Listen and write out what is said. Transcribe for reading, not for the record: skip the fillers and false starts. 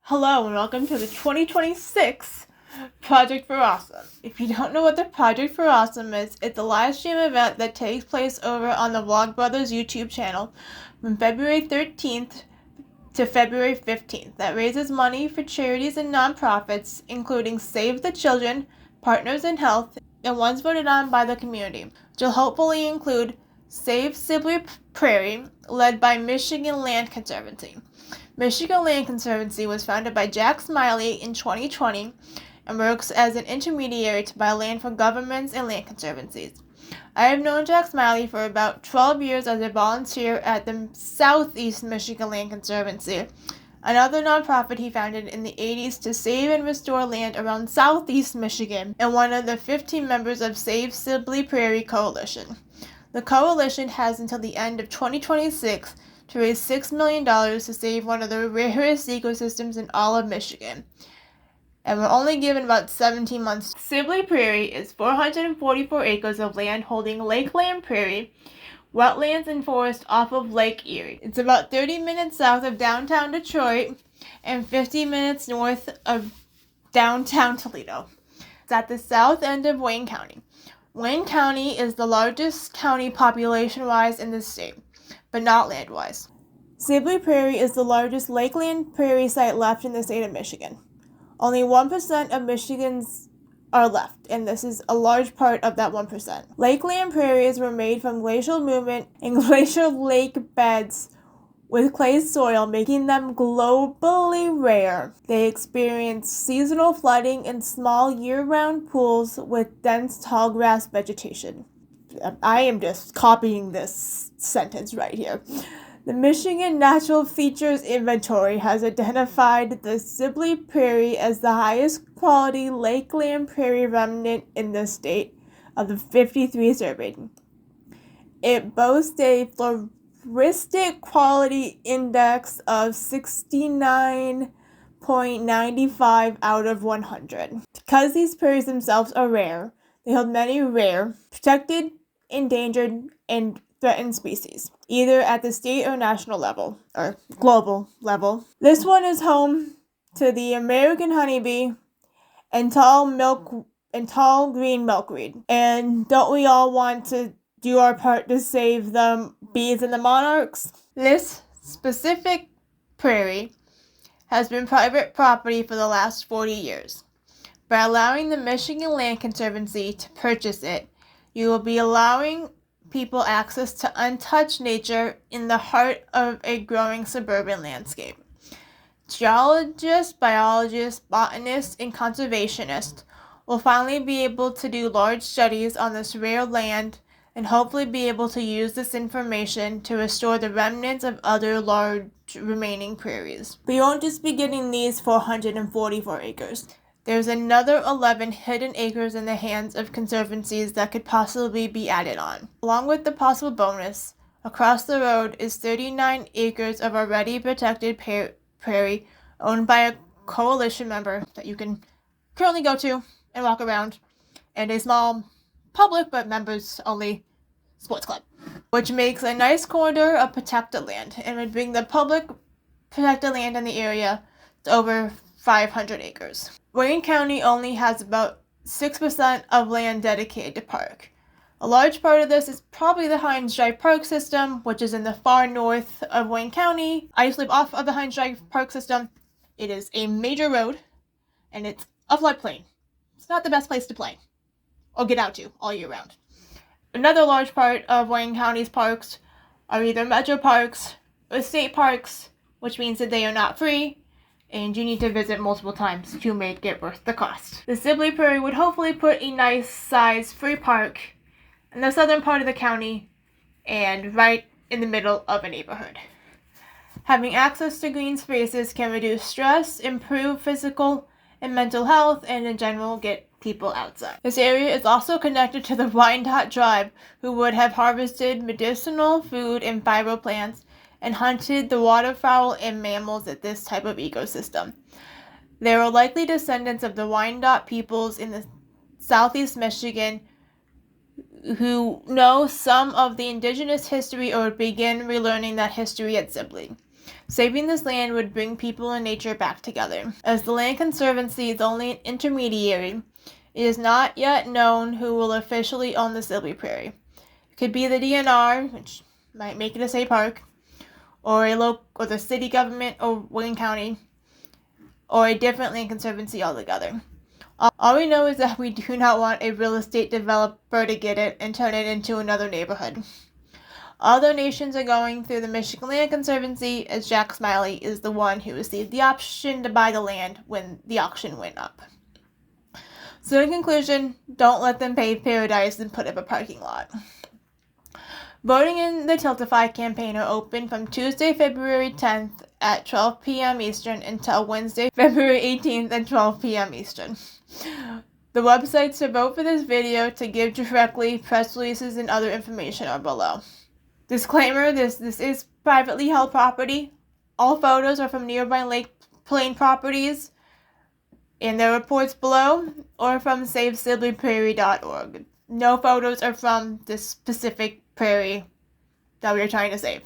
Hello and welcome to the 2026 Project for Awesome. If you don't know what the Project for Awesome is, it's a live stream event that takes place over on the Vlogbrothers YouTube channel from February 13th to February 15th that raises money for charities and nonprofits, including Save the Children, Partners in Health, and ones voted on by the community, which will hopefully include Save Sibley Prairie, led by Michigan Land Conservancy. Michigan Land Conservancy was founded by Jack Smiley in 2020 and works as an intermediary to buy land from governments and land conservancies. I have known Jack Smiley for about 12 years as a volunteer at the Southeast Michigan Land Conservancy, another nonprofit he founded in the 80s to save and restore land around Southeast Michigan, and one of the 15 members of Save Sibley Prairie Coalition. The coalition has until the end of 2026 to raise $6 million to save one of the rarest ecosystems in all of Michigan. And we're only given about 17 months. Sibley Prairie is 444 acres of land holding Lakeland Prairie, wetlands and forest off of Lake Erie. It's about 30 minutes south of downtown Detroit and 50 minutes north of downtown Toledo. It's at the south end of Wayne County. Wayne County is the largest county population-wise in the state, but not land-wise. Sibley Prairie is the largest Lakeland Prairie site left in the state of Michigan. Only 1% of Michigans are left, and this is a large part of that 1%. Lakeland prairies were made from glacial movement and glacial lake beds with clay soil, making them globally rare. They experience seasonal flooding and small year-round pools with dense tall grass vegetation. I am just copying this sentence right here. The Michigan Natural Features Inventory has identified the Sibley Prairie as the highest quality Lakeland prairie remnant in the state of the 53 surveyed. It boasts a floristic quality index of 69.95 out of 100. Because these prairies themselves are rare, they hold many rare, protected, endangered, and threatened species, either at the state or national level, or global level. This one is home to the American honeybee and tall green milkweed. And don't we all want to do our part to save the bees and the monarchs? This specific prairie has been private property for the last 40 years. By allowing the Michigan Land Conservancy to purchase it, you will be allowing people access to untouched nature in the heart of a growing suburban landscape. Geologists, biologists, botanists, and conservationists will finally be able to do large studies on this rare land and hopefully be able to use this information to restore the remnants of other large remaining prairies. We won't just be getting these 444 acres. There's another 11 hidden acres in the hands of conservancies that could possibly be added on. Along with the possible bonus, across the road is 39 acres of already protected prairie owned by a coalition member that you can currently go to and walk around, and a small public but members only sports club, which makes a nice corridor of protected land and would bring the public protected land in the area to over 500 acres. Wayne County only has about 6% of land dedicated to park. A large part of this is probably the Hines Drive Park system, which is in the far north of Wayne County. I used to live off of the Hines Drive Park system. It is a major road, and it's a floodplain. It's not the best place to play or get out to all year round. Another large part of Wayne County's parks are either metro parks or state parks, which means that they are not free, and you need to visit multiple times to make it worth the cost. The Sibley Prairie would hopefully put a nice size free park in the southern part of the county and right in the middle of a neighborhood. Having access to green spaces can reduce stress, improve physical and mental health, and in general get people outside. This area is also connected to the Wyandotte tribe, who would have harvested medicinal food and fiber plants and hunted the waterfowl and mammals at this type of ecosystem. They are likely descendants of the Wyandotte peoples in the southeast Michigan who know some of the indigenous history or begin relearning that history at Sibley. Saving this land would bring people and nature back together. As the Land Conservancy is only an intermediary, it is not yet known who will officially own the Sibley Prairie. It could be the DNR, which might make it a state park, or the city government or Wayne County, or a different land conservancy altogether. All we know is that we do not want a real estate developer to get it and turn it into another neighborhood. All donations are going through the Michigan Land Conservancy, as Jack Smiley is the one who received the option to buy the land when the auction went up. So in conclusion, don't let them pave paradise and put up a parking lot. Voting in the Tiltify campaign are open from Tuesday, February 10th at 12 p.m. Eastern until Wednesday, February 18th at 12 p.m. Eastern. The websites to vote for this video, to give directly, press releases, and other information are below. Disclaimer, this is privately held property. All photos are from nearby Lake Plain properties, and there are reports below, or from SaveSibleyPrairie.org. No photos are from this specific prairie that we are trying to save.